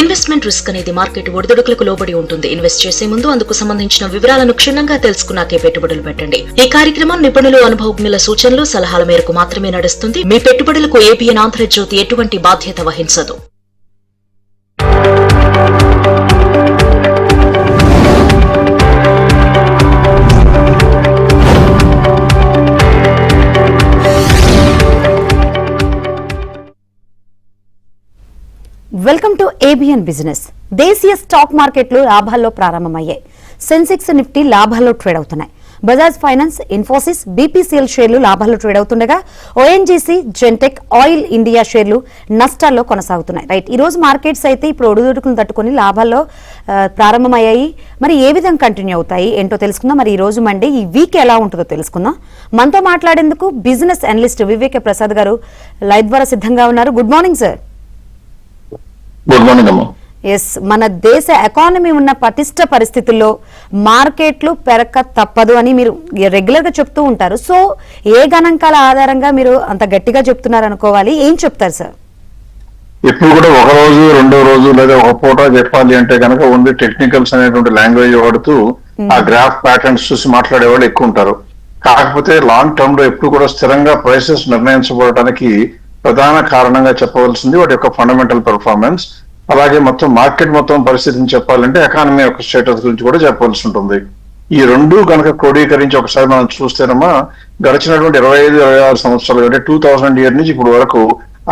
Investment risk అనేది market ఒడిదుడుకులకు లోబడి ఉంటుంది. ఇన్వెస్ట్ చేసే ముందు అందుకు సంబంధించిన వివరాలను క్షుణ్ణంగా తెలుసుకున్నాకే పెట్టుబడులు పెట్టండి. ఈ కార్యక్రమం నిపుణులు, అనుభవజ్ఞుల సూచనలు, సలహాల మేరకు మాత్రమే నడుస్తుంది. మీ పెట్టుబడులకు ఏబిఎన్ ఆంధ్రజ్యోతి ఎటువంటి బాధ్యత వహించదు. Welcome to ABN business. దేశీయ స్టాక్ మార్కెట్లు లాభాల్లో ప్రారంభమయ్యాయి. సెన్సెక్స్, నిఫ్టీ లాభాల్లో ట్రేడ్ అవుతున్నాయి. బజాజ్ ఫైనాన్స్, ఇన్ఫోసిస్, బీపీసీఎల్ షేర్లు లాభాల్లో ట్రేడ్ అవుతుండగా ఓఎన్జీసీ, జెన్టెక్, ఆయిల్ ఇండియా షేర్లు నష్టాల్లో కొనసాగుతున్నాయి. రైట్, ఈ రోజు మార్కెట్స్ అయితే ఇప్పుడు ఒడిదుడుకులను తట్టుకుని లాభాల్లో ప్రారంభమయ్యాయి. మరి ఏ విధంగా కంటిన్యూ అవుతాయి ఏంటో తెలుసుకుందాం. మరి ఈ రోజు మండే, ఈ వీక్ ఎలా ఉంటుందో తెలుసుకుందాం. మనతో మాట్లాడేందుకు బిజినెస్ అనలిస్ట్ వివేక ప్రసాద్ గారు లైవ్ ద్వారా సిద్ధంగా ఉన్నారు. Good morning sir. Good morning అమ్మా. ఎస్, మన దేశ ఎకానమీ ఉన్న పటిష్ట పరిస్థితుల్లో మార్కెట్లు పెరక తప్పదు అని మీరు రెగ్యులర్ గా చెప్తూ ఉంటారు. సో ఏ గణాంకాల ఆధారంగా మీరు అంత గట్టిగా చెప్తున్నారు అనుకోవాలి? ఏం చెప్తారు సార్? ఇప్పుడు కూడా ఒక రోజు, రెండో రోజు లేదా ఒక పూట చెప్పాలి అంటే కనుక ఓన్లీ టెక్నికల్స్ అనేటువంటి లాంగ్వేజ్ వాడుతూ ఆ గ్రాఫ్ ప్యాటర్న్స్ చూసి మాట్లాడే వాళ్ళు ఎక్కువ ఉంటారు. కాకపోతే లాంగ్ టర్మ్ లో ఎప్పుడు కూడా స్థిరంగా ప్రైసెస్ నిర్ణయించబడటానికి ప్రధాన కారణంగా చెప్పవలసింది వాటి యొక్క ఫండమెంటల్ పెర్ఫార్మెన్స్. అలాగే మొత్తం మార్కెట్ మొత్తం పరిస్థితిని చెప్పాలంటే ఎకానమీ యొక్క స్టేటస్ గురించి కూడా చెప్పవలసి ఉంటుంది. ఈ రెండు కనుక క్రోడీకరించి ఒకసారి మనం చూస్తేనమ్మా, గడిచినటువంటి 25-26 సంవత్సరాలు అంటే 2000 ఇయర్ నుంచి ఇప్పుడు వరకు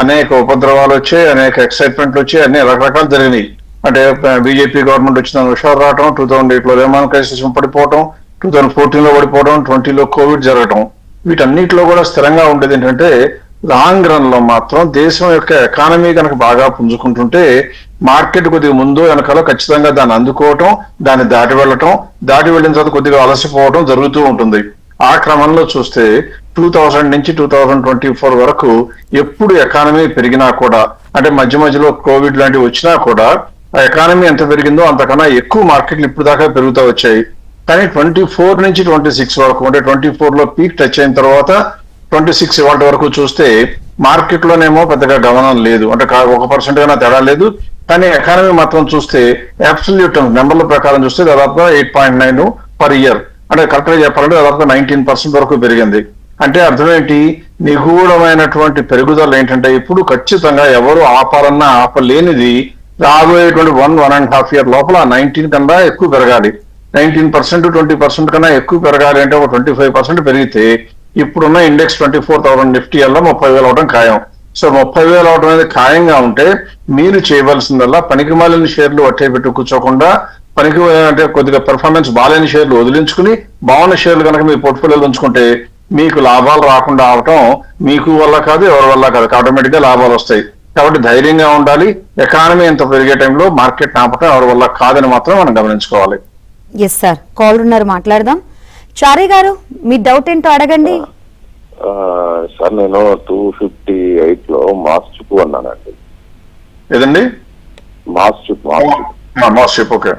అనేక ఉపద్రవాలు వచ్చాయి, అనేక ఎక్సైట్మెంట్లు వచ్చాయి, అన్ని రకరకాలు జరిగినాయి. అంటే బీజేపీ గవర్నమెంట్ వచ్చిన హుషారు రావటం, 2008లో రెమాన్ క్రైసిస్ పడిపోవటం, 2014లో పడిపోవడం, 2020లో కోవిడ్ జరగటం, వీటన్నిటిలో కూడా స్థిరంగా ఉండేది ఏంటంటే లాంగ్ రన్ లో మాత్రం దేశం యొక్క ఎకానమీ కనుక బాగా పుంజుకుంటుంటే మార్కెట్ కొద్దిగా ముందు వెనకాల ఖచ్చితంగా దాన్ని అందుకోవటం, దాన్ని దాటి వెళ్ళిన తర్వాత కొద్దిగా అలసిపోవటం జరుగుతూ ఉంటుంది. ఆ క్రమంలో చూస్తే 2000 నుంచి 2024 వరకు ఎప్పుడు ఎకానమీ పెరిగినా కూడా, అంటే మధ్య మధ్యలో కోవిడ్ లాంటివి వచ్చినా కూడా ఆ ఎకానమీ ఎంత పెరిగిందో అంతకన్నా ఎక్కువ మార్కెట్లు ఇప్పుడు దాకా పెరుగుతూ వచ్చాయి. కానీ 24 నుంచి 26 వరకు, అంటే 24లో పీక్ టచ్ అయిన తర్వాత 26 ఇవాళ వరకు చూస్తే మార్కెట్ లోనేమో పెద్దగా గమనం లేదు, అంటే 1% కన్నా తేడా లేదు. కానీ ఎకానమీ మాత్రం చూస్తే అబ్సల్యూట్ నెంబర్ల ప్రకారం చూస్తే దాదాపుగా 8.9 పర్ ఇయర్, అంటే కరెక్ట్ గా చెప్పాలంటే దాదాపుగా 19% వరకు పెరిగింది. అంటే అర్థం ఏంటి? నిగూఢమైనటువంటి పెరుగుదల ఏంటంటే ఇప్పుడు ఖచ్చితంగా ఎవరు ఆపాలన్నా ఆపలేనిది రాబోయేటువంటి 1.5 ఇయర్ లోపల 19 కన్నా ఎక్కువ పెరగాలి. 19%, 20% కన్నా ఎక్కువ పెరగాలి అంటే ఒక 25% పెరిగితే ఇప్పుడున్న ఇండెక్స్ 24,000 నిఫ్టీ అలా 30,000 అవడం ఖాయం. సో 30,000 అవడం అనేది ఖాయంగా ఉంటే మీరు చేయవలసిందల్లా పనికి మాలిన షేర్లు వట్టే పెట్టి కూర్చోకుండా, పనికి అంటే కొద్దిగా పెర్ఫార్మెన్స్ బాలేని షేర్లు వదిలించుకుని బాగున్న షేర్లు కనుక మీ పోర్ట్ఫోలియోలో ఉంచుకుంటే మీకు లాభాలు రాకుండా అవటం మీకు వల్ల కాదు, ఎవరి వల్ల కాదు, ఆటోమేటిక్ గా లాభాలు వస్తాయి. కాబట్టి ధైర్యంగా ఉండాలి. ఎకానమీ ఎంత పెరిగే టైంలో మార్కెట్ ఆపటం ఎవరి వల్ల కాదని మాత్రం మనం గమనించుకోవాలి. ఎస్ సార్, కాల్ ఉన్నారు, మాట్లాడదాం. చారి గారు, మీ డౌట్ ఏంటో అడగండి. సార్, నేను 258లో మాస్ చిప్ అన్నానండి. ఏదండి? MosChip. ఓకే.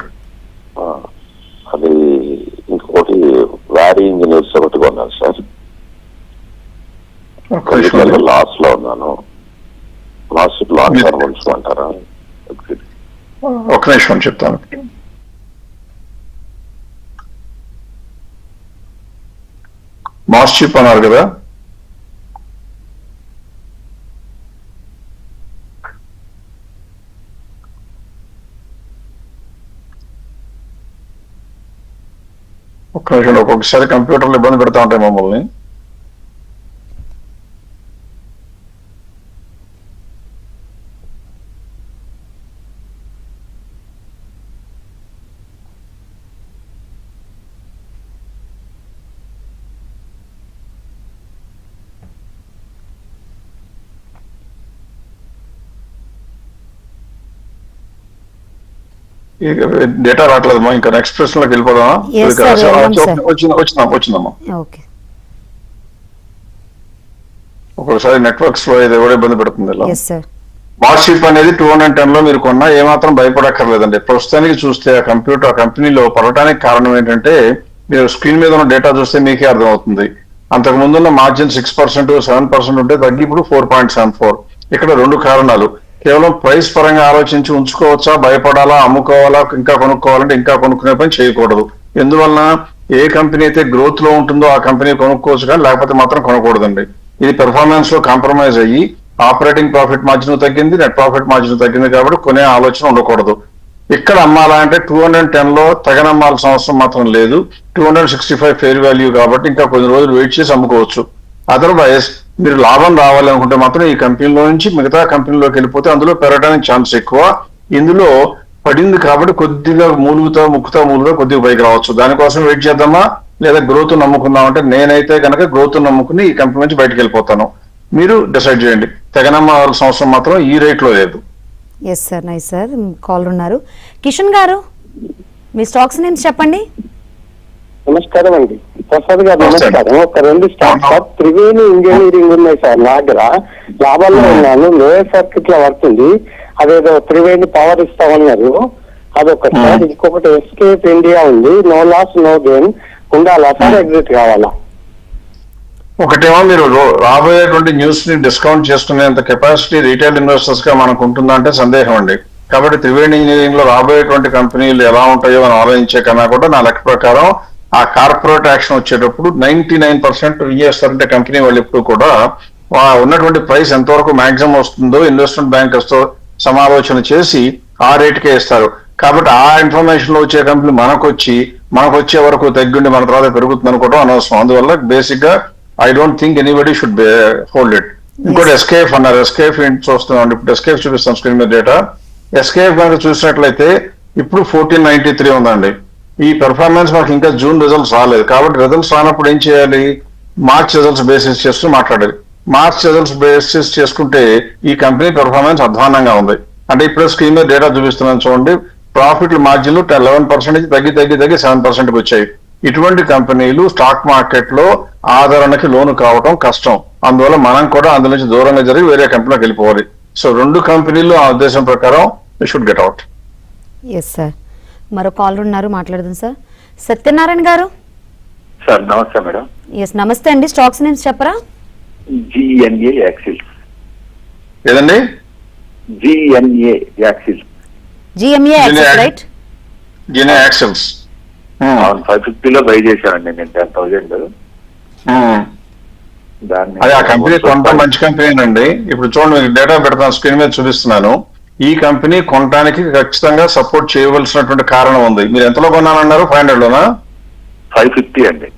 అది ఇంకొకటి వ్యారీ ఇంజనీర్స్ ఒకటి కొన్నాను సార్. లాస్ లో ఉన్నాను. మాస్ చిప్ లాంగ్ టర్మ్ ఉంచుకుంటారా? ఒక నిమిషం చెప్తాను. మాస్ చిప్ అన్నారు కదా, ఒక్క నిమిషం. ఒక్కొక్కసారి కంప్యూటర్లు ఇబ్బంది పెడతా ఉంటాయి మమ్మల్ని. డేటా రావట్లేదమ్మా, ఇంకా నెక్స్ట్ ప్రశ్నలోకి వెళ్ళిపోదామా? వచ్చిందమ్మా. ఒక్కొక్కసారి నెట్వర్క్స్ లో ఇది ఎవరు ఇబ్బంది పెడుతుంది. మాస్ చిప్ అనేది 210 లో మీరు కొన్నా ఏమాత్రం భయపడక్కర్లేదండి. ప్రస్తుతానికి చూస్తే ఆ కంపెనీలో పడటానికి కారణం ఏంటంటే మీరు స్క్రీన్ మీద ఉన్న డేటా చూస్తే మీకే అర్థమవుతుంది. అంతకు ముందున్న మార్జిన్ 6%, 7% ఉంటే తగ్గి ఇప్పుడు 4.74. ఇక్కడ రెండు కారణాలు. కేవలం ప్రైస్ పరంగా ఆలోచించి ఉంచుకోవచ్చా, భయపడాలా, అమ్ముకోవాలా, ఇంకా కొనుక్కోవాలంటే ఇంకా కొనుక్కునే పని చేయకూడదు. ఎందువలన ఏ కంపెనీ అయితే గ్రోత్ లో ఉంటుందో ఆ కంపెనీ కొనుక్కోవచ్చు, కానీ లేకపోతే మాత్రం కొనకూడదండి. ఇది పెర్ఫార్మెన్స్ లో కాంప్రమైజ్ అయ్యి ఆపరేటింగ్ ప్రాఫిట్ మార్జిన్ తగ్గింది, నెట్ ప్రాఫిట్ మార్జిన్ తగ్గింది కాబట్టి కొనే ఆలోచన ఉండకూడదు. ఇక్కడ అమ్మాలా అంటే 210 లో తగనమ్మాల్సిన అవసరం మాత్రం లేదు. 265 ఫెయిర్ వాల్యూ కాబట్టి ఇంకా కొన్ని రోజులు వెయిట్ చేసి అమ్ముకోవచ్చు. అదర్వైజ్ మీరు లాభం రావాలి అనుకుంటే మాత్రం ఈ కంపెనీలో నుంచి మిగతా కంపెనీలోకి వెళ్ళిపోతే అందులో పెరగడానికి ఛాన్స్ ఎక్కువ. ఇందులో పడింది కాబట్టి కొద్దిగా ముక్కుతా కొద్దిగా పైకి రావచ్చు. దానికోసం వెయిట్ చేద్దామా లేదా గ్రోత్ నమ్ముకుందాం అంటే నేనైతే కనుక గ్రోత్ నమ్ముకుని ఈ కంపెనీ నుంచి బయటకు వెళ్ళిపోతాను. మీరు డిసైడ్ చేయండి. తెగనమ్మాల్సిన అవసరం మాత్రం ఈ రేట్ లో లేదు. Yes sir, nice sir. Call ఉన్నారు. కిషన్ గారు, మీ స్టాక్స్ నేమ్స్ చెప్పండి. నమస్కారం అండి ప్రసాద్ గారు. నమస్కారం. ఒక 2 స్టాక్స్ త్రివేణి ఇంజనీరింగ్ ఉన్నాయి సార్ నా దగ్గర. లాభాల్లో ఉన్నాను. లోయర్ సర్క్యూట్ లో పడుతుంది. అదేదో త్రివేణి పవర్ ఇస్తామన్నారు, అదొకటి సార్. ఇంకొకటి ఎస్కేప్ ఇండియా ఉంది. నో లాస్ నో గెయిన్ ఉండాలా సార్, ఎగ్జిట్ కావాలా? ఒకటేమో మీరు రాబోయేటువంటి న్యూస్ ని డిస్కౌంట్ చేసుకునేంత కెపాసిటీ రీటైల్ ఇన్వెస్టర్స్ గా మనకు ఉంటుందంటే సందేహం అండి. కాబట్టి త్రివేణి ఇంజనీరింగ్ లో రాబోయేటువంటి కంపెనీలు ఎలా ఉంటాయో అని ఆలోచించే కన్నా కూడా నా లెక్క ప్రకారం ఆ కార్పొరేట్ యాక్షన్ వచ్చేటప్పుడు 99% చేస్తారంటే కంపెనీ వాళ్ళు ఎప్పుడు కూడా ఉన్నటువంటి ప్రైస్ ఎంతవరకు మాక్సిమం వస్తుందో ఇన్వెస్ట్మెంట్ బ్యాంకర్స్ తో సమాలోచన చేసి ఆ రేటుకే ఇస్తారు. కాబట్టి ఆ ఇన్ఫర్మేషన్ లో వచ్చే కంపెనీ మనకు వచ్చే వరకు తగ్గిండి మన తర్వాత పెరుగుతుంది అనుకోవడం అనవసరం. అందువల్ల బేసిక్ గా I don't think anybody should hold it. ఇంకోటి ఎస్కేఎఫ్ అన్నారు. ఎస్కేఎఫ్ ఏంటి చూస్తున్నాం. ఇప్పుడు ఎస్కేఎఫ్ చూపిస్తాం స్క్రీన్ మీద డేటా. ఎస్కేఎఫ్ కనుక చూసినట్లయితే ఇప్పుడు 1493 ఉందండి. ఈ పెర్ఫార్మెన్స్ మనకి ఇంకా జూన్ రిజల్ట్స్ రాలేదు. కాబట్టి రిజల్ట్స్ రానప్పుడు ఏం చేయాలి? మార్చ్ రిజల్ట్స్ బేసిస్ చేస్తూ మాట్లాడాలి. మార్చ్ రిజల్ట్స్ బేసిస్ చేసుకుంటే ఈ కంపెనీ పెర్ఫార్మెన్స్ అధ్వానంగా ఉంది. అంటే ఇప్పుడు స్క్రీన్ మీద డేటా చూపిస్తున్నాను చూడండి. ప్రాఫిట్ మార్జిన్లు 11% తగ్గి 7%కి వచ్చాయి. ఇటువంటి కంపెనీలు స్టాక్ మార్కెట్ లో ఆదరణకి లోను కావటం కష్టం. అందువల్ల మనం కూడా అందులో నుంచి దూరంగా జరిగి వేరే కంపెనీలోకి వెళ్ళిపోవాలి. సో 2 కంపెనీలు ఆ ఉద్దేశం ప్రకారం should get out. Yes sir. మరో కాల్ ఉన్నారు, మాట్లాడదాం సార్. సత్యనారాయణ గారు. సార్ నమస్తే మేడం. ఎస్ నమస్తే అండి. స్టాక్స్ నేమ్స్ చెప్పరా? GNA axles. ఏదండి? GNA axles. GMA axles, right? GNA axles 550 లో బై చేశానండి నేను 10,000. అదే ఆ కంపెనీ కొనడం మంచి కంపెనీ అండి. ఇప్పుడు చూడండి డేటా పెడతాను, స్క్రీన్ మీద చూపిస్తున్నాను. ఈ కంపెనీ కొనడానికి ఖచ్చితంగా సపోర్ట్ చేయవలసినటువంటి కారణం ఉంది. మీరు ఎంతలో కొన్నానన్నారు? 500 లోనా? 550 అండి.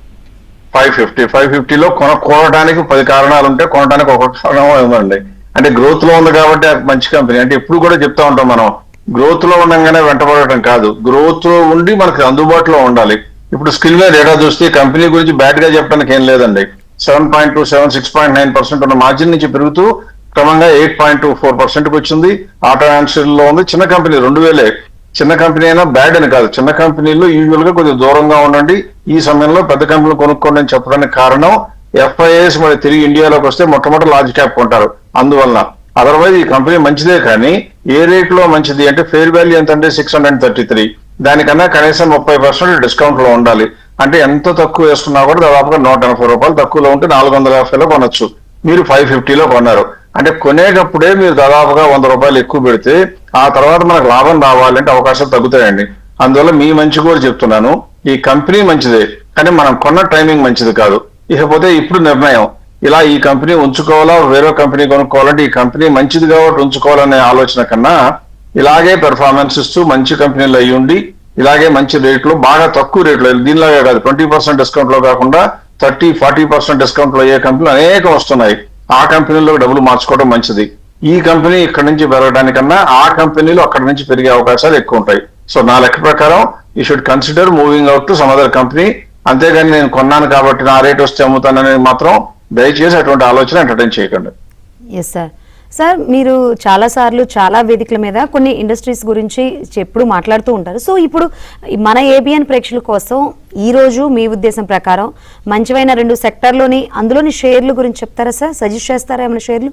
550 లో కొనడానికి 10 కారణాలు ఉంటే కొనడానికి ఒక కారణం ఉందండి. అంటే గ్రోత్ లో ఉంది కాబట్టి మంచి కంపెనీ. అంటే ఎప్పుడు కూడా చెప్తా ఉంటాం మనం, గ్రోత్ లో ఉండగానే వెంటబడటం కాదు, గ్రోత్ లో ఉండి మనకి అందుబాటులో ఉండాలి. ఇప్పుడు స్క్రీన్ మీద డేటా చూస్తే కంపెనీ గురించి బ్యాడ్ గా చెప్పడానికి ఏం లేదండి. 7.27, 6.9% ఉన్న మార్జిన్ నుంచి పెరుగుతూ క్రమంగా 8.24%కి వచ్చింది. ఆటో యాన్సర్ లో ఉంది. చిన్న కంపెనీ 2000. చిన్న కంపెనీ అయినా బ్యాడ్ అని కాదు. చిన్న కంపెనీలో యూజువల్ గా కొద్దిగా దూరంగా ఉండండి. ఈ సమయంలో పెద్ద కంపెనీలు కొనుక్కోండి అని చెప్పడానికి కారణం FIIs మరి తిరిగి ఇండియాలోకి వస్తే మొట్టమొదటి లార్జ్ క్యాప్ కొంటారు. అందువలన అదర్వైజ్ ఈ కంపెనీ మంచిదే, కానీ ఏ రేట్ లో మంచిది అంటే ఫెయిర్ వాల్యూ ఎంత అంటే 633. దానికన్నా కనీసం 30% డిస్కౌంట్ లో ఉండాలి. అంటే ఎంత తక్కువ వేసుకున్నా కూడా దాదాపుగా 180 రూపాయలు తక్కువలో ఉంటే 450లో కొనొచ్చు. మీరు 550లో కొన్నారు అంటే కొనేటప్పుడే మీరు దాదాపుగా 100 రూపాయలు ఎక్కువ పెడితే ఆ తర్వాత మనకు లాభం రావాలంటే అవకాశాలు తగ్గుతాయండి. అందువల్ల మీ మంచి కూడా చెప్తున్నాను, ఈ కంపెనీ మంచిదే కానీ మనం కొన్న టైమింగ్ మంచిది కాదు. ఇకపోతే ఇప్పుడు నిర్ణయం, ఇలా ఈ కంపెనీ ఉంచుకోవాలా వేరే కంపెనీ కొనుక్కోవాలంటే ఈ కంపెనీ మంచిది కాబట్టి ఉంచుకోవాలనే ఆలోచన కన్నా ఇలాగే పెర్ఫార్మెన్స్ ఇస్తూ మంచి కంపెనీలు అయ్యి ఉండి ఇలాగే మంచి రేట్లు బాగా తక్కువ రేట్లు దీనిలాగే కాదు 20% డిస్కౌంట్ లో కాకుండా 30-40% డిస్కౌంట్ లో అయ్యే కంపెనీలు అనేకం వస్తున్నాయి. ఆ కంపెనీలో డబ్బులు మార్చుకోవడం మంచిది. ఈ కంపెనీ ఇక్కడ నుంచి పెరగడానికన్నా ఆ కంపెనీలు అక్కడ నుంచి పెరిగే అవకాశాలు ఎక్కువ ఉంటాయి. సో నా లెక్క ప్రకారం you should consider moving out to some other company. అంతేగాని నేను కొన్నాను కాబట్టి నా రేట్ వస్తే అమ్ముతాననేది మాత్రం దయచేసి అటువంటి ఆలోచన ఎంటర్టైన్ చేయకండి. Yes sir. సార్ మీరు చాలా సార్లు చాలా వేదికల మీద కొన్ని ఇండస్ట్రీస్ గురించి ఎప్పుడు మాట్లాడుతూ ఉంటారు. సో ఇప్పుడు మన ఏబిఎన్ ప్రేక్షకుల కోసం ఈ రోజు మీ ఉద్దేశం ప్రకారం మంచివైన 2 సెక్టర్లోని అందులోని షేర్లు గురించి చెప్తారా సార్? సజెస్ట్ చేస్తారా ఏమైనా షేర్లు?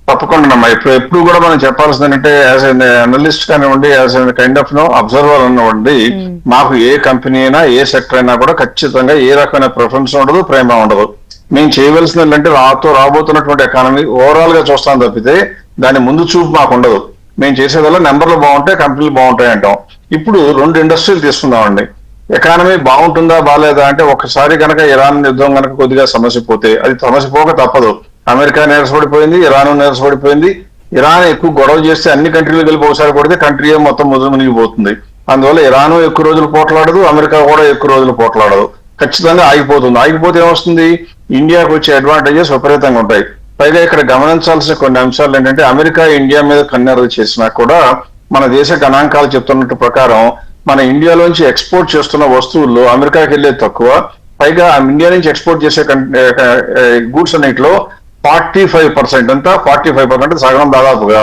తప్పకుండా. ఎప్పుడు కూడా మనం చెప్పాల్సింది ఏంటంటే యాజ్ ఎన్ అనలిస్ట్ కానివ్వండి, as an kind of observer అనివ్వండి, మాకు ఏ కంపెనీ అయినా ఏ సెక్టర్ అయినా కూడా ఖచ్చితంగా ఏ రకమైన ప్రిఫరెన్స్ ఉండదు, ప్రేమ ఉండదు. మేము చేయవలసింది ఏంటంటే రాబోతున్నటువంటి ఎకానమీ ఓవరాల్ గా చూస్తాం తప్పితే దాని ముందు చూపు మాకు ఉండదు. మేము చేసేదల్లా నెంబర్లు బాగుంటాయి, కంపెనీలు బాగుంటాయి అంటాం. ఇప్పుడు 2 ఇండస్ట్రీలు తీసుకుందామండి. ఎకానమీ బాగుంటుందా బాగాలేదా అంటే ఒకసారి కనుక ఇరాన్ యుద్ధం కనుక కొద్దిగా సమస్య పోతే, అది సమస్య పోక తప్పదు. అమెరికా నీరసపడిపోయింది, ఇరాన్ నీరసపడిపోయింది. ఇరాన్ ఎక్కువ గొడవ చేస్తే అన్ని కంట్రీలు కలిపి ఒకసారి పడితే కంట్రీ మొత్తం మునిగిపోతుంది. అందువల్ల ఇరాన్ ఎక్కువ రోజులు పోట్లాడదు, అమెరికా కూడా ఎక్కువ రోజులు పోట్లాడదు, ఖచ్చితంగా ఆగిపోతుంది. ఆగిపోతే ఏమొస్తుంది, ఇండియాకు వచ్చే అడ్వాంటేజెస్ విపరీతంగా ఉంటాయి. పైగా ఇక్కడ గమనించాల్సిన కొన్ని అంశాలు ఏంటంటే అమెరికా ఇండియా మీద కన్నెర్ర చేసినా కూడా మన దేశ గణాంకాలు చెప్తున్నట్టు ప్రకారం మన ఇండియాలోంచి ఎక్స్పోర్ట్ చేస్తున్న వస్తువుల్లో అమెరికాకి వెళ్ళేది తక్కువ. పైగా ఇండియా నుంచి ఎక్స్పోర్ట్ చేసే గూడ్స్ అన్నింటిలో 45% అంతా 45% సగం దాదాపుగా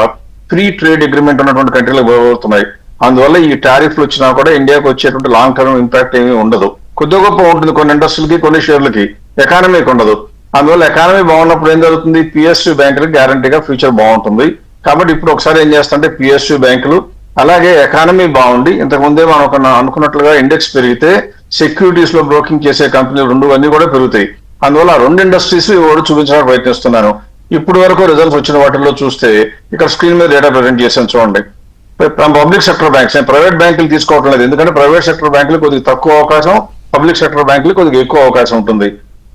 ఫ్రీ ట్రేడ్ అగ్రిమెంట్ ఉన్నటువంటి కంట్రీలకు పోతున్నాయి. అందువల్ల ఈ టారిఫ్లు వచ్చినా కూడా ఇండియాకి వచ్చేటువంటి లాంగ్ టర్మ్ ఇంపాక్ట్ ఏమీ ఉండదు. కొద్ది గొప్ప ఉంటుంది కొన్ని ఇండస్ట్రీలకి, కొన్ని షేర్లకి, ఎకానమీకి ఉండదు. అందువల్ల ఎకానమీ బాగున్నప్పుడు ఏం జరుగుతుంది, పిఎస్యు బ్యాంకులకు గ్యారంటీగా ఫ్యూచర్ బాగుంటుంది. కాబట్టి ఇప్పుడు ఒకసారి ఏం చేస్తుంటే పిఎస్యు బ్యాంకులు అలాగే ఎకానమీ బాగుండి ఇంతకుముందే మనం అనుకున్నట్లుగా ఇండెక్స్ పెరిగితే సెక్యూరిటీస్ లో బ్రోకింగ్ చేసే కంపెనీలు 2 అన్ని కూడా పెరుగుతాయి. అందువల్ల 2 ఇండస్ట్రీస్ ఇవాడు చూపించడానికి ప్రయత్నిస్తున్నాను. ఇప్పుడు వరకు రిజల్ట్స్ వచ్చిన వాటిల్లో చూస్తే ఇక్కడ స్క్రీన్ మీద డేటా ప్రజెంట్ చేశాను చూడండి. పబ్లిక్ సెక్టర్ బ్యాంక్స్, ప్రైవేట్ బ్యాంకులు తీసుకోవటం లేదు, ఎందుకంటే ప్రైవేట్ సెక్టర్ బ్యాంకులు కొద్దిగా తక్కువ అవకాశం, పబ్లిక్ సెక్టర్ బ్యాంకులు కొద్దిగా ఎక్కువ అవకాశం ఉంటుంది.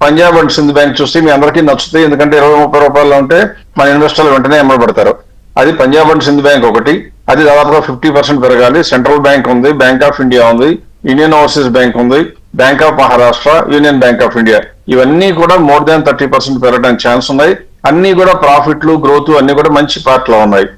పంజాబ్ అండ్ సింధ్ బ్యాంక్ చూస్తే మీ అందరికీ నచ్చుతాయి, ఎందుకంటే 20-30 రూపాయలు ఉంటే మన ఇన్వెస్టర్లు వెంటనే అమ్మబడతారు. అది పంజాబ్ అండ్ సింధ్ బ్యాంక్ ఒకటి, అది దాదాపుగా 50% పెరగాలి. సెంట్రల్ బ్యాంక్ ఉంది, బ్యాంక్ ఆఫ్ ఇండియా ఉంది, ఇండియన్ ఓవర్సీస్ బ్యాంక్ ఉంది, bank of Maharashtra, union bank of India, ఇవన్నీ కూడా మోర్ దాన్ 30% పెరగడానికి ఛాన్స్ ఉన్నాయి. అన్ని కూడా ప్రాఫిట్లు, గ్రోత్ అన్ని కూడా మంచి పార్ట్లో ఉన్నాయి.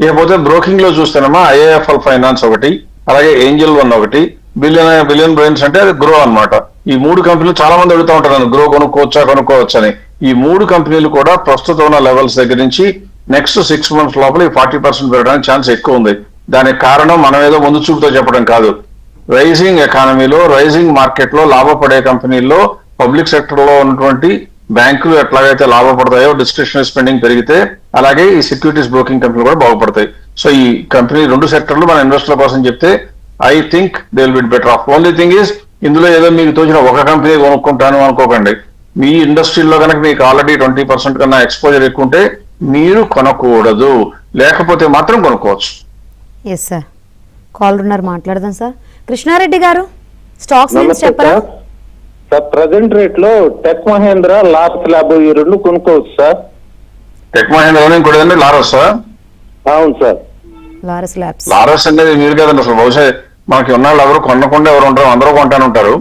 ఇకపోతే బ్రోకింగ్ లో చూస్తేనమ్మా ఐఏఎఫ్ఎల్ ఫైనాన్స్ ఒకటి, అలాగే ఏంజల్ వన్ ఒకటి, బిలియన్ బ్రెయిన్స్ అంటే అది గ్రో అన్నమాట. ఈ 3 కంపెనీలు చాలా మంది అడుగుతూ ఉంటారు గ్రో కొనుక్కోవచ్చా అని. ఈ 3 కంపెనీలు కూడా ప్రస్తుతం ఉన్న లెవెల్స్ దగ్గర నుంచి నెక్స్ట్ 6 months లోపల ఈ 40% పెరగడానికి ఛాన్స్ ఎక్కువ ఉంది. దానికి కారణం మనం ఏదో ముందు చూపుతో చెప్పడం కాదు. రైజింగ్ ఎకానమీలో, రైజింగ్ మార్కెట్ లో లాభపడే కంపెనీల్లో పబ్లిక్ సెక్టర్ లో ఉన్నటువంటి బ్యాంకులు ఎట్లాగైతే లాభపడతాయో, డిస్క్రిషనరీ స్పెండింగ్ పెరిగితే అలాగే ఈ సెక్యూరిటీస్ బ్రోకింగ్ కంపెనీలు కూడా బాగుపడతాయి. సో ఈ కంపెనీ 2 సెక్టర్లు మన ఇన్వెస్టర్ల కోసం చెప్తే I think they will be better of. Only thing is ఇందులో ఏదో మీకు తోచిన ఒక కంపెనీ కొనుక్కుంటాను అనుకోకండి. మీ ఇండస్ట్రీలో కనుక మీకు ఆల్రెడీ 20% కన్నా ఎక్స్పోజర్ ఎక్కువ ఉంటే మీరు కొనకూడదు, లేకపోతే మాత్రం కొనుక్కోవచ్చు. ఎస్ సార్, కాల్ ఉన్నారు, మాట్లాడదాం సార్. కృష్ణారెడ్డి గారు, స్టాక్స్ నేమ్స్ చెప్పరా? సార్ ప్రజెంట్ రేట్ లో టెక్ మహేంద్ర, లారస్ ల్యాబ్ ఈ 2 కొనుక్కోవచ్చు సార్. టెక్ మహేంద్ర ఇంకోటి లారస్ సార్. అవును సార్. లారస్ ల్యాబ్స్, లారస్ అనేది మీరు కదండి అసలు. బహుశా మనకి ఉన్నాళ్ళు ఎవరు కొనకుండా ఎవరు ఉంటారు, అందరూ కొంటాను ఉంటారు.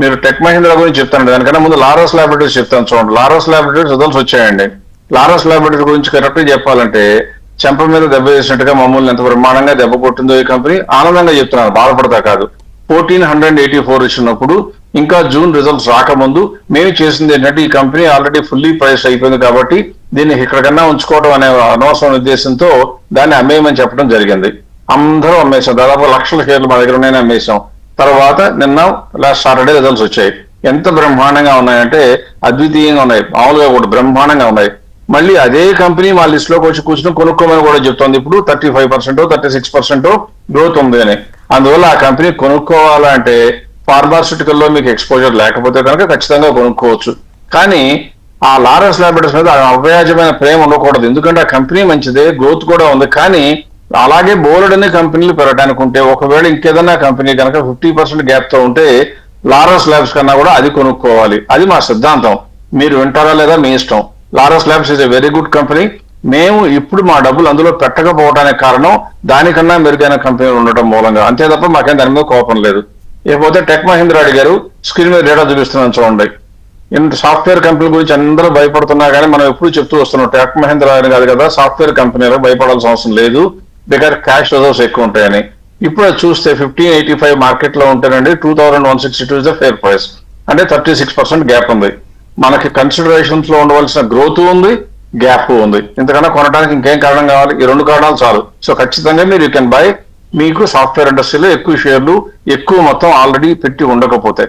మీరు టెక్ మహేంద్ర గురించి చెప్తాను, దానికన్నా ముందు లారస్ ల్యాబొరేటరీస్ చెప్తాను చూడండి. లారస్ ల్యాబొరేటరీస్ రిజల్ట్స్ వచ్చాయండి. లారస్ ల్యాబొరేటరీ గురించి కరెక్ట్ చెప్పాలంటే చెంప మీద దెబ్బ వేసినట్టుగా మమ్మల్ని ఎంత బ్రహ్మాండంగా దెబ్బ కొట్టిందో ఈ కంపెనీ. ఆనందంగా చెప్తున్నాను, బాధపడతా కాదు. 1484 ఇచ్చినప్పుడు ఇంకా జూన్ రిజల్ట్స్ రాకముందు మేము చేసింది ఏంటంటే ఈ కంపెనీ ఆల్రెడీ ఫుల్లీ ప్రైస్ అయిపోయింది కాబట్టి దీన్ని ఇక్కడికన్నా ఉంచుకోవడం అనే అనవసరం ఉద్దేశంతో దాన్ని అమ్మేయమని చెప్పడం జరిగింది. అందరూ అమ్మేశాం, దాదాపు 1,00,000 షేర్లు మా దగ్గర ఉన్నాయని అమ్మేశాం. తర్వాత నిన్న లాస్ట్ సాటర్డే రిజల్ట్స్ వచ్చాయి. ఎంత బ్రహ్మాండంగా ఉన్నాయంటే అద్వితీయంగా ఉన్నాయి, మామూలుగా కూడా బ్రహ్మాండంగా ఉన్నాయి. మళ్ళీ అదే కంపెనీ మా లిస్ట్ లోకి వచ్చి కూర్చొని కొనుక్కోమని కూడా చెప్తోంది. ఇప్పుడు 35%, 36% గ్రోత్ ఉంది అని. అందువల్ల ఆ కంపెనీ కొనుక్కోవాలంటే ఫార్మాస్యూటికల్ లో మీకు ఎక్స్పోజర్ లేకపోతే కనుక ఖచ్చితంగా కొనుక్కోవచ్చు. కానీ ఆ లారస్ ల్యాబొరేటరీస్ మీద అవ్యాజమైన ప్రేమ ఉండకూడదు, ఎందుకంటే ఆ కంపెనీ మంచిదే, గ్రోత్ కూడా ఉంది. కానీ అలాగే బోలెడన్ని కంపెనీలు పెరగడానికి ఉంటే, ఒకవేళ ఇంకేదన్నా కంపెనీ కనుక 50% గ్యాప్ తో ఉంటే లారస్ ల్యాబ్స్ కన్నా కూడా అది కొనుక్కోవాలి. అది మా సిద్ధాంతం. మీరు వింటారా లేదా మీ ఇష్టం. Laurus labs is a very good company. మేము ఇప్పుడు మా డబ్బులు అందులో పెట్టకపోవడానికి కారణం దానికన్నా మెరుగైన కంపెనీలు ఉండటం మూలంగా, అంతే తప్ప మాకేం దాని మీద కోపం లేదు. ఇకపోతే టెక్ మహేంద్ర అడిగారు, స్క్రీన్ మీద డేటా చూపిస్తున్నాను చూడండి. సాఫ్ట్వేర్ కంపెనీ గురించి అందరూ భయపడుతున్నా కానీ మనం ఎప్పుడు చెప్తూ వస్తున్నాం, టెక్ మహేంద్ర అని కాదు కదా, సాఫ్ట్వేర్ కంపెనీలకు భయపడాల్సిన అవసరం లేదు, బికాస్ క్యాష్ రిజర్వ్స్ ఎక్కువ ఉంటాయని. ఇప్పుడు చూస్తే 1585 మార్కెట్ లో ఉంటేనండి 2162 ఇస్ ద ఫేర్ ప్రైస్, అంటే 36% గ్యాప్ ఉంది. మనకి కన్సిడరేషన్స్ లో ఉండవలసిన గ్రోత్ ఉంది, గ్యాప్ ఉంది. ఇంతకన్నా కొనడానికి ఇంకేం కారణం కావాలి? ఈ 2 కారణాలు చాలు. సో ఖచ్చితంగా మీరు యూ కెన్ బై. మీకు సాఫ్ట్వేర్ ఇండస్ట్రీలో ఎక్కువ షేర్లు, ఎక్కువ మొత్తం ఆల్రెడీ పెట్టి ఉండకపోతే.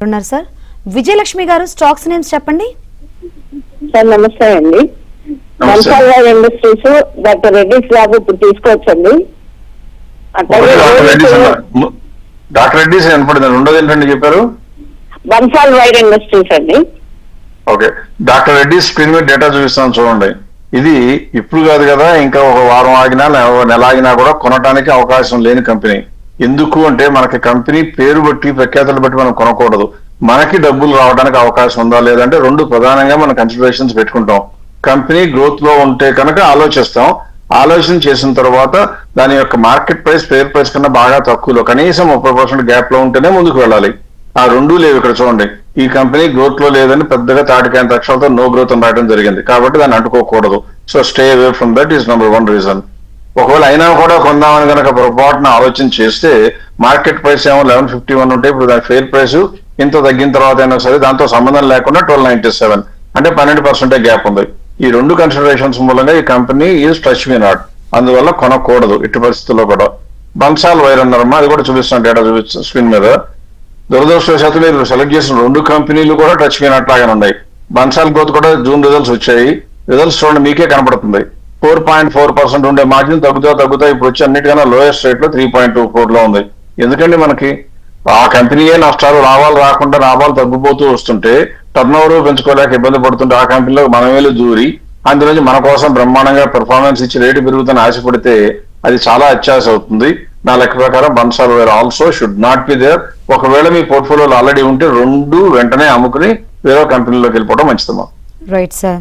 ఉన్నారు సార్. విజయలక్ష్మి గారు, స్టాక్స్ నేమ్స్ చెప్పండి. సార్ నమస్తే అండి. మన్సాల్వా ఇండస్ట్రీస్, డాక్టర్ రెడ్డిస్ ల్యాబ్ ఇప్పుడు తీసుకోవచ్చండి. డాక్టర్ రెడ్డిస్ వినపడింది, 2ది ఏంటండి చెప్పారు? మన్సాల్ వైర్ ఇండస్ట్రీస్ అండి. 2వ ఇండస్ట్రీ 2 ఏంటండి? 2వ ఇండస్ట్రీ 2 ఏంటండి చెప్పారు? 2 వైర్ ఇండస్ట్రీస్. 2 వైర్ ఇండస్ట్రీస్ అండి. ఓకే, డాక్టర్ రెడ్డి స్క్రీన్ మీద డేటా చూపిస్తాను చూడండి. ఇది ఇప్పుడు కాదు కదా, ఇంకా ఒక వారం ఆగినా నెల ఆగినా కూడా కొనడానికి అవకాశం లేని కంపెనీ. ఎందుకు అంటే మనకి కంపెనీ పేరు బట్టి ప్రఖ్యాతులు బట్టి మనం కొనకూడదు, మనకి డబ్బులు రావడానికి అవకాశం ఉందా లేదంటే రెండు ప్రధానంగా మనం కన్సిడరేషన్స్ పెట్టుకుంటాం. కంపెనీ గ్రోత్ లో ఉంటే కనుక ఆలోచిస్తాం, ఆలోచన చేసిన తర్వాత దాని యొక్క మార్కెట్ ప్రైస్ ఫేర్ ప్రైస్ కన్నా బాగా తక్కువలో కనీసం 30% గ్యాప్ లో ఉంటేనే ముందుకు వెళ్ళాలి. ఆ రెండూ లేవు ఇక్కడ చూడండి. ఈ కంపెనీ గ్రోత్ లో లేదని పెద్దగా తాటికాయంత అక్షరాలతో నో గ్రోత్ అని రాయడం జరిగింది, కాబట్టి దాన్ని అంటుకోకూడదు. So stay away from that is number 1 reason. ఒకవేళ అయినా కూడా కొందామని కనుక పొరపాటున ఆలోచన చేస్తే మార్కెట్ ప్రైస్ ఏమో 1151 ఉంటే ఇప్పుడు దాని ఫెయిర్ ప్రైస్ ఇంత తగ్గిన తర్వాత అయినా సరే దాంతో సంబంధం లేకుండా 1297 అంటే 12% గ్యాప్ ఉంది. ఈ రెండు కన్సిడరేషన్స్ మూలంగా ఈ company is touch me not, అందువల్ల కొనకూడదు ఎట్టి పరిస్థితుల్లో కూడా. బన్సాల్ వైర్ అన్నారమ్మా, అది కూడా చూపిస్తాను డేటా చూపిస్తాను స్క్రీన్ మీద. దురదృష్టవశాత్తు మీరు సెలెక్ట్ చేసిన రెండు కంపెనీలు కూడా టచ్ మీ నాట్ లాగానే ఉన్నాయి. బన్సాల్ గ్రోత్ కూడా జూన్ రిజల్ట్స్ వచ్చాయి, రిజల్ట్స్ చూడండి మీకే కనపడుతుంది. 4.4% ఉండే మార్జిన్ తగ్గుతా ఇప్పుడు వచ్చి అన్నిటికన్నా లోయెస్ట్ రేట్ లో 3.24 లో ఉంది. ఎందుకండి మనకి ఆ కంపెనీయే నష్టాలు రాకుండా లాభాలు తగ్గిపోతూ వస్తుంటే టర్న్ ఓవర్ పెంచుకోలేక ఇబ్బంది పడుతుంటే ఆ కంపెనీలో మనమేలు దూరి అందులోంచి మన కోసం బ్రహ్మాండంగా పెర్ఫార్మెన్స్ ఇచ్చి రేటు పెరుగుతుందని ఆశపడితే అది చాలా అత్యాశ అవుతుంది. నా లెక్క ప్రకారం Bansal wire also should not be there. ఒకవేళ మీ పోర్ట్ఫోలియోలో ఆల్రెడీ ఉంటే రెండు వెంటనే అమ్ముకుని వేరే కంపెనీలోకి వెళ్ళిపోవడం మంచిదమ్మా. Right sir.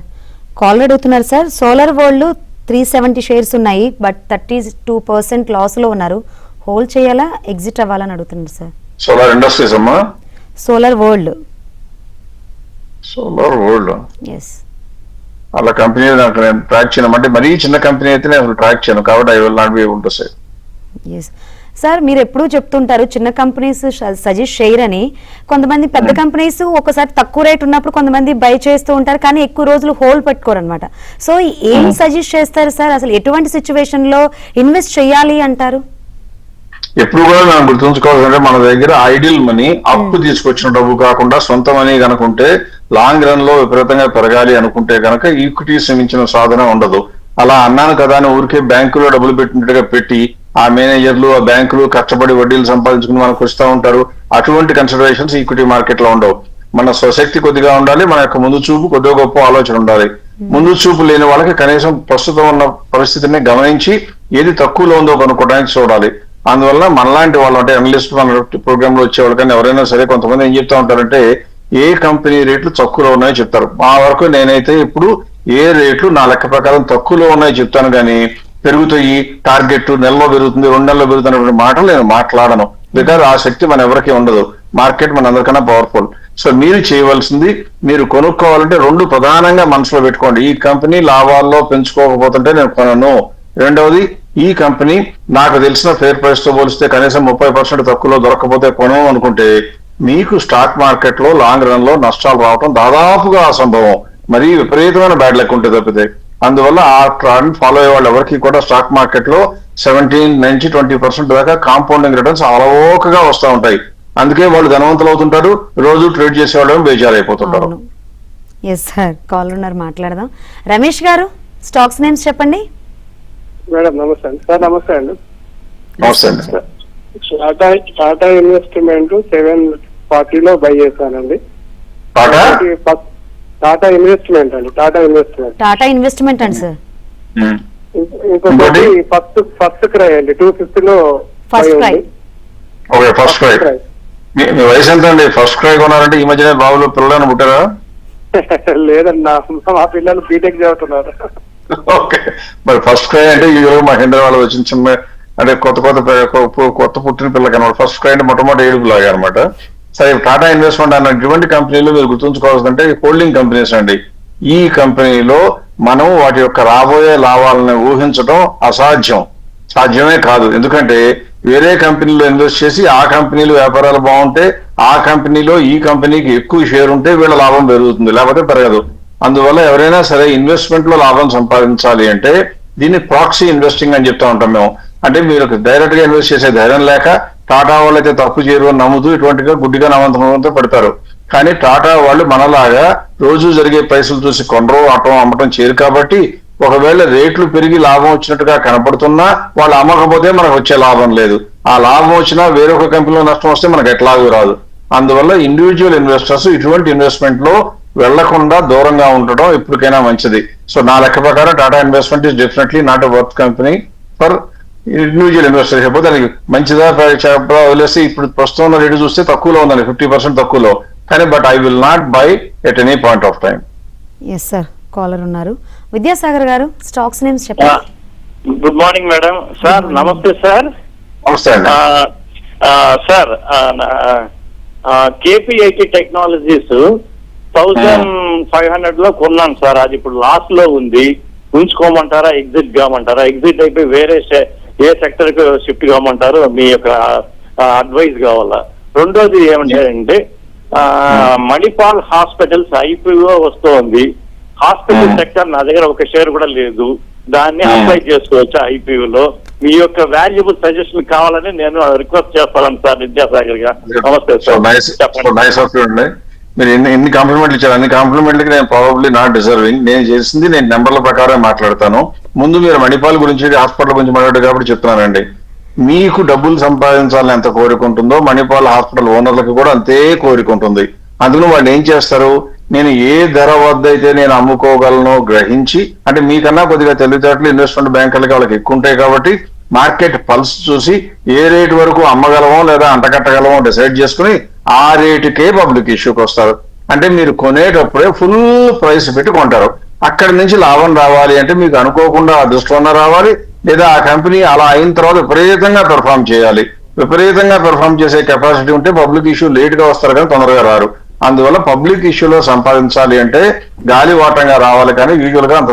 కాల్ అడుగుతున్నారు సార్, సోలార్ వరల్డ్ 370 షేర్స్ ఉన్నాయి, బట్ 32% లాస్ లో ఉన్నారు, హోల్డ్ చేయాలా ఎగ్జిట్ అవ్వాలని అడుగుతున్నారు సార్. సోలార్ ఇండస్ట్రీస్ అమ్మా, సోలార్ వరల్డ్. ఎస్, అలా కంపెనీ నాకు నేను ట్రాక్ చేయను, అంటే మరీ చిన్న కంపెనీ అయితే నేను ట్రాక్ చేయను, కాబట్టి I will not be able to say. Yes sir, మీరు ఎప్పుడూ చెప్తుంటారు చిన్న కంపెనీస్ సజెస్ట్ చేయరని. కొంతమంది పెద్ద కంపెనీస్ ఒకసారి తక్కువ రేట్ ఉన్నప్పుడు కొంతమంది బై చేస్తూ ఉంటారు, కానీ ఎక్కువ రోజులు హోల్డ్ పెట్టుకోరు అనమాట. సో ఏం సజెస్ట్ చేస్తారు సార్, అసలు ఎటువంటి సిచ్యువేషన్ లో ఇన్వెస్ట్ చేయాలి అంటారు? ఎప్పుడు కూడా మనం గుర్తుంచుకోవాలంటే మన దగ్గర ఐడియల్ మనీ, అప్పు తీసుకొచ్చిన డబ్బు కాకుండా సొంత మనీ కనుకుంటే లాంగ్ రన్ లో విపరీతంగా పెరగాలి అనుకుంటే కనుక ఈక్విటీస్ మించిన సాధన ఉండదు. అలా అన్నాను కదా అని ఊరికే బ్యాంకులో డబ్బులు పెట్టినట్టుగా పెట్టి ఆ మేనేజర్లు ఆ బ్యాంకులు కష్టపడి వడ్డీలు సంపాదించుకుని మనకు వస్తూ ఉంటారు. అటువంటి కన్సిడరేషన్స్ ఈక్విటీ మార్కెట్ లో ఉండవు. మన స్వశక్తి కొద్దిగా ఉండాలి, మన యొక్క ముందు చూపు కొద్దిగా గొప్ప ఆలోచన ఉండాలి. ముందు చూపు లేని వాళ్ళకి కనీసం ప్రస్తుతం ఉన్న పరిస్థితిని గమనించి ఏది తక్కువలో ఉందో కొనుక్కోవడానికి చూడాలి. అందువల్ల మనలాంటి వాళ్ళు అంటే అనలిస్ట్ మన ప్రోగ్రామ్ లో వచ్చేవాళ్ళు కానీ ఎవరైనా సరే కొంతమంది ఏం చెప్తా ఉంటారంటే ఏ కంపెనీ రేట్లు తక్కువలో ఉన్నాయో చెప్తారు. మా వరకు నేనైతే ఇప్పుడు ఏ రేట్లు నా లెక్క ప్రకారం తక్కువలో ఉన్నాయో చెప్తాను, కానీ పెరుగుతాయి టార్గెట్ నెలలో పెరుగుతుంది 2 నెలల్లో పెరుగుతున్న మాటలు నేను మాట్లాడను. బికాజ్ ఆ శక్తి మన ఎవరికి ఉండదు, మార్కెట్ మన అందరికన్నా పవర్ఫుల్. సో మీరు చేయవలసింది, మీరు కొనుక్కోవాలంటే రెండు ప్రధానంగా మనసులో పెట్టుకోండి. ఈ కంపెనీ లాభాల్లో పెంచుకోకపోతుంటే నేను కొనను. రెండవది, ఈ కంపెనీ నాకు తెలిసిన ఫేర్ ప్రైస్ తో పోలిస్తే కనీసం 30% తక్కువలో దొరకకపోతే కొనను అనుకుంటే మీకు స్టాక్ మార్కెట్ లో లాంగ్ రన్ లో నష్టాలు రావడం దాదాపుగా అసంభవం. మరీ విపరీతమైన బ్యాడ్ లెక్క ఉంటుంది తప్పితే. అందువల్ల ఆ ట్రెండ్ ఫాలో అయ్యే వాళ్ళు ఎవరికి కూడా స్టాక్ మార్కెట్ లో 17-20% దాకా కాంపౌండింగ్ రిటర్న్స్ అలవోకగా వస్తూ ఉంటాయి. అందుకే వాళ్ళు ధనవంతులు అవుతుంటారు, రోజు ట్రేడ్ చేసే వాళ్ళు బేజారైపోతుంటారు. ఎస్ సార్, కాల్ ఉన్నారు, మాట్లాడదాం. రమేష్ గారు, స్టాక్స్ నేమ్స్ చెప్పండి. మేడం నమస్తే అండి. సార్ నమస్తే అండి. నమస్తే అండి. టాటా ఇన్వెస్ట్మెంట్ 740 బై చేశానండి. టాటా ఇన్వెస్ట్మెంట్ అండి. టాటా ఇన్వెస్ట్మెంట్ అండి సార్. ఇంకొకటి ఫస్ట్ క్రై అండి 250 FirstCry. Okay, FirstCry. మీ వయసు ఎంత అండి? ఫస్ట్ క్రై కొన్నారంటే ఈ మధ్యనే బాబులు పిల్లలను పుట్టారా? లేదండి, మా పిల్లలు బీటెక్ చదువుతున్నారు. ఓకే, మరి ఫస్ట్ క్రై అంటే ఈ రోజు మా హైదరాబాద్ వచ్చిన చిన్న అంటే కొత్త పుట్టిన పిల్లకి అనమాట. ఫస్ట్ క్రై అంటే మొట్టమొదటి ఏడుపు లాగా అనమాట. సరే, టాటా ఇన్వెస్ట్మెంట్ అన్న ఇటువంటి కంపెనీలు మీరు గుర్తుంచుకోవాల్సిందంటే హోల్డింగ్ కంపెనీస్ అండి. ఈ కంపెనీలో మనం వాటి యొక్క రాబోయే లాభాలను ఊహించడం అసాధ్యం, సాధ్యమే కాదు. ఎందుకంటే వేరే కంపెనీలో ఇన్వెస్ట్ చేసి ఆ కంపెనీలు వ్యాపారాలు బాగుంటే ఆ కంపెనీలో ఈ కంపెనీకి ఎక్కువ షేర్ ఉంటే వీళ్ళ లాభం పెరుగుతుంది, లేకపోతే పెరగదు. అందువల్ల ఎవరైనా సరే ఇన్వెస్ట్మెంట్ లో లాభం సంపాదించాలి అంటే దీన్ని ప్రాక్సీ ఇన్వెస్టింగ్ అని చెప్తా ఉంటాం మేము. అంటే మీరు డైరెక్ట్ గా ఇన్వెస్ట్ చేసే ధైర్యం లేక టాటా వాళ్ళు అయితే తప్పు చేయరు అని నమ్ముతూ ఇటువంటిగా గుడ్డిగా నమ్మకంతో పెడతారు. కానీ టాటా వాళ్ళు మనలాగా రోజు జరిగే ప్రైసులు చూసి కొనరు, అమ్మటం చేయరు. కాబట్టి ఒకవేళ రేట్లు పెరిగి లాభం వచ్చినట్టుగా కనపడుతున్నా వాళ్ళు అమ్మకపోతే మనకు వచ్చే లాభం లేదు. ఆ లాభం వచ్చినా వేరొక కంపెనీలో నష్టం వస్తే మనకు ఎట్లాగూ రాదు. అందువల్ల ఇండివిజువల్ ఇన్వెస్టర్స్ ఇటువంటి ఇన్వెస్ట్మెంట్ లో వెళ్లకుండా దూరంగా ఉండడం ఎప్పటికైనా మంచిది. సో నా లెక్క ప్రకారం Tata investment is definitely not a worth company for individual investor. చెప్పి దానికి మంచిదా వదిలేసి ఇప్పుడు ప్రస్తుతం రేటు చూస్తే తక్కువలో ఉందండి, 50% తక్కువలో. కానీ but I will not buy at any point of time. Yes sir, caller ఉన్నారు. విద్యాసాగర్ గారు, స్టాక్స్ నేమ్స్ చెప్పండి. Good morning madam. సార్ నమస్తే సార్. నమస్తే అండి. సార్ KPIT టెక్నాలజీస్ 1500 లో కొన్నాను సార్. అది ఇప్పుడు లాస్ లో ఉంది. ఉంచుకోమంటారా, ఎగ్జిట్ కామంటారా? ఎగ్జిట్ అయిపోయి వేరే ఏ సెక్టర్ కు షిఫ్ట్ కామంటారు? మీ యొక్క అడ్వైస్ కావాలా. రెండోది ఏమంటే మణిపాల్ హాస్పిటల్స్ IPO వస్తోంది. హాస్పిటల్ సెక్టర్ నా దగ్గర ఒక షేర్ కూడా లేదు. దాన్ని అప్లై చేసుకోవచ్చు IPO లో. మీ యొక్క వాల్యుబుల్ సజెషన్ కావాలని నేను రిక్వెస్ట్ చేస్తాను సార్ విద్యాసాగర్ గా. నమస్తే సార్. మీరు ఎన్ని కాంప్లిమెంట్లు ఇచ్చారు, అన్ని కాంప్లిమెంట్లకి నేను ప్రాబబ్లీ నాట్ డిజర్వింగ్. నేను చేసింది నేను నెంబర్ల ప్రకారం మాట్లాడతాను. ముందు మీరు మణిపాల్ గురించి, హాస్పిటల్ గురించి మాట్లాడారు కాబట్టి చెప్తున్నానండి. మీకు డబ్బులు సంపాదించాలని ఎంత కోరిక ఉంటుందో మణిపాల్ హాస్పిటల్ ఓనర్లకు కూడా అంతే కోరిక ఉంటుంది. అందులో వాళ్ళు ఏం చేస్తారు, నేను ఏ ధర వద్ద అయితే నేను అమ్ముకోగలను గ్రహించి, అంటే మీకన్నా కొద్దిగా తెలివితేటలు ఇన్వెస్ట్మెంట్ బ్యాంకులకి వాళ్ళకి ఎక్కువ ఉంటాయి కాబట్టి మార్కెట్ పల్స్ చూసి ఏ రేటు వరకు అమ్మగలమో లేదా అంటకట్టగలమో డిసైడ్ చేసుకుని ఆ రేటుకే పబ్లిక్ ఇష్యూకి వస్తారు. అంటే మీరు కొనేటప్పుడే ఫుల్ ప్రైస్ పెట్టి కొంటారు. అక్కడి నుంచి లాభం రావాలి అంటే మీకు అనుకోకుండా అదృష్టం రావాలి, లేదా ఆ కంపెనీ అలా అయిన తర్వాత విపరీతంగా పెర్ఫామ్ చేయాలి. విపరీతంగా పెర్ఫామ్ చేసే కెపాసిటీ ఉంటే పబ్లిక్ ఇష్యూ లేట్ గా వస్తారు కానీ తొందరగా రారు. అందువల్ల పబ్లిక్ ఇష్యూలో సంపాదించాలి అంటే గాలివాటంగా రావాలి, కానీ యూజువల్ గా అంత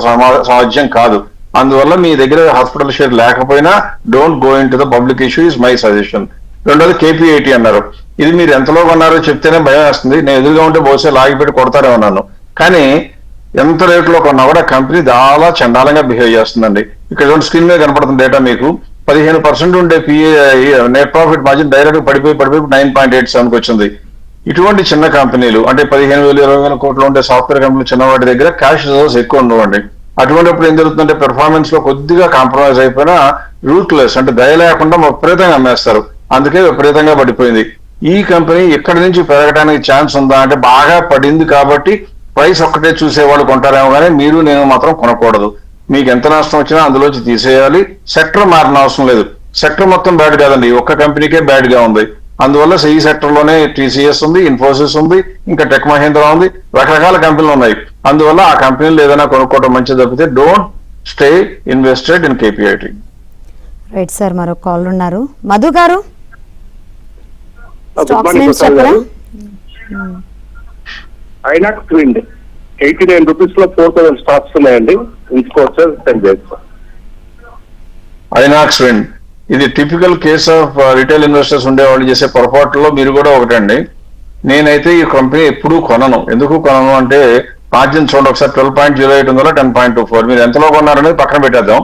సాధ్యం కాదు. అందువల్ల మీ దగ్గర హాస్పిటల్ షేర్ లేకపోయినా don't go in to the public issue is my suggestion. రెండోది KPIT అన్నారు. ఇది మీరు ఎంతలో కొన్నారో చెప్తేనే భయం వేస్తుంది. నేను ఎదురుగా ఉంటే బహుశా లాగిపెట్టి కొడతారేమన్నాను. కానీ ఎంత రేట్లో కొన్నా కూడా కంపెనీ చాలా చండాలంగా బిహేవ్ చేస్తుందండి. ఇక్కడ స్క్రీన్ మీద కనపడుతున్న డేటా మీకు 15% ఉండే నెట్ ప్రాఫిట్ మార్జిన్ డైరెక్ట్ పడిపోయి 9.87కి వచ్చింది. ఇటువంటి చిన్న కంపెనీలు అంటే 15,000 20,000 కోట్లు ఉండే సాఫ్ట్వేర్ కంపెనీలు చిన్నవాటి దగ్గర క్యాష్ రిజర్వ్స్ ఎక్కువ ఉండవండి. అటువంటిప్పుడు ఏం జరుగుతుందంటే పెర్ఫార్మెన్స్ లో కొద్దిగా కాంప్రమైజ్ అయిపోయినా రూట్లెస్ అంటే దయ లేకుండా విపరీతంగా అమ్మేస్తారు. అందుకే విపరీతంగా పడిపోయింది. ఈ కంపెనీ ఇక్కడి నుంచి పెరగడానికి ఛాన్స్ ఉందా అంటే బాగా పడింది కాబట్టి ప్రైస్ ఒక్కటే చూసేవాళ్ళు కొంటారేమో కానీ మీరు నేను మాత్రం కొనకూడదు. మీకు ఎంత నష్టం వచ్చినా అందులోంచి తీసేయాలి. సెక్టర్ మారిన అవసరం లేదు. సెక్టర్ మొత్తం బ్యాడ్ కాదండి, ఒక్క కంపెనీకే బ్యాడ్ గా ఉంది. అందువల్ల ఈ సెక్టర్ లోనే TCS ఉంది, ఇన్ఫోసిస్ ఉంది, ఇంకా టెక్ మహీంద్రా ఉంది, రకరకాల కంపెనీలు ఉన్నాయి. అందువల్ల ఆ కంపెనీలు ఏదైనా కొనుక్కోవడం మంచిది తప్పితే don't stay invested in KPIT. Right sir, మరో కాల్ ఉన్నారు. మధు గారు, స్టాక్స్ నేమ్స్ చెప్పరా? ఐనాక్స్ ట్విండ్ 89 రూపీస్ లో 4,000 స్టాక్స్ ఉన్నాయండి. ఉంచుకోవచ్చు సార్. ఐనాక్స్ విండ్ ఇది typical case of retail investors ఉండేవాళ్ళు చేసే పొరపాట్లలో మీరు కూడా ఒకటండి. నేనైతే ఈ కంపెనీ ఎప్పుడూ కొనను. ఎందుకు కొనను అంటే మార్జిన్ చూడండి ఒకసారి 12.08 ఉందో 10.24. మీరు ఎంతలో కొన్నారనేది పక్కన పెట్టేద్దాం.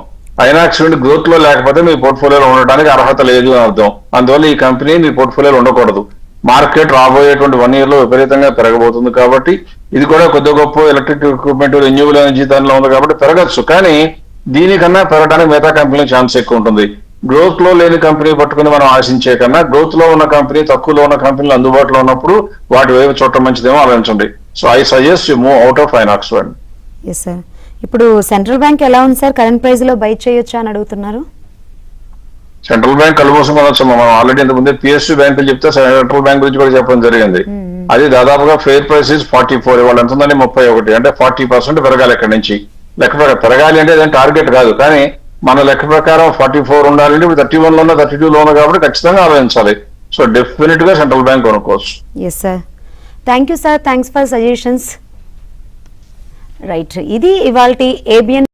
ఐనాక్స్ విండ్ గ్రోత్ లో లేకపోతే మీ పోర్ట్ఫోలియోలో ఉండడానికి అర్హత లేదు అని అర్థం. అందువల్ల ఈ కంపెనీ మీ పోర్ట్ఫోలియోలో ఉండకూడదు. మార్కెట్ రాబోయేటువంటి 1 year లో విపరీతంగా పెరగబోతుంది కాబట్టి ఇది కూడా కొద్ది గొప్ప ఎలక్ట్రిక్ ఎక్విప్మెంట్ రెన్యూబుల్ ఎనర్జీ దానిలో ఉంది కాబట్టి పెరగచ్చు. కానీ దీనికన్నా పెరగడానికి మిగతా కంపెనీ ఛాన్స్ ఎక్కువ ఉంటుంది. గ్రోత్ లో లేని కంపెనీ పట్టుకుని మనం ఆశించే కన్నా గ్రోత్ లో ఉన్న కంపెనీ, తక్కువలో ఉన్న కంపెనీలు అందుబాటులో ఉన్నప్పుడు వాటి వైపు చూడటం మంచిదేమో ఆలోచించండి. So I suggest you move out of Inox Wind. Yes sir. ఇప్పుడు సెంట్రల్ బ్యాంక్ ఎలా ఉంది సార్? కరెంట్ ప్రైస్ లో బై చేయొచ్చా అని అడుగుతున్నారు. సెంట్రల్ బ్యాంక్ కలుమోసం కొనొచ్చు. మనం ఆల్రెడీ ఇంతకుముందే PSU బ్యాంకులు చెప్తే సెంట్రల్ బ్యాంక్ గురించి కూడా చెప్పడం జరిగింది. అది దాదాపుగా ఫెయిర్ ప్రైస్ 44, ఇవాళ ఎంత ఉందని 31, అంటే 40% పెరగాలి. ఎక్కడి నుంచి లెక్క పెరగాలి అంటే అదేం టార్గెట్ కాదు, కానీ మన లెక్క ప్రకారం 44 ఉండాలంటే ఇప్పుడు 31 లోనో 32 లోనో కాబట్టి ఖచ్చితంగా ఆలోచించాలి. సో డెఫినెట్ గా సెంట్రల్ బ్యాంక్ కొనుక్కోవచ్చు. Yes sir, thank you sir, thanks for suggestions. Right, ఇది ఇవాల్టి ABN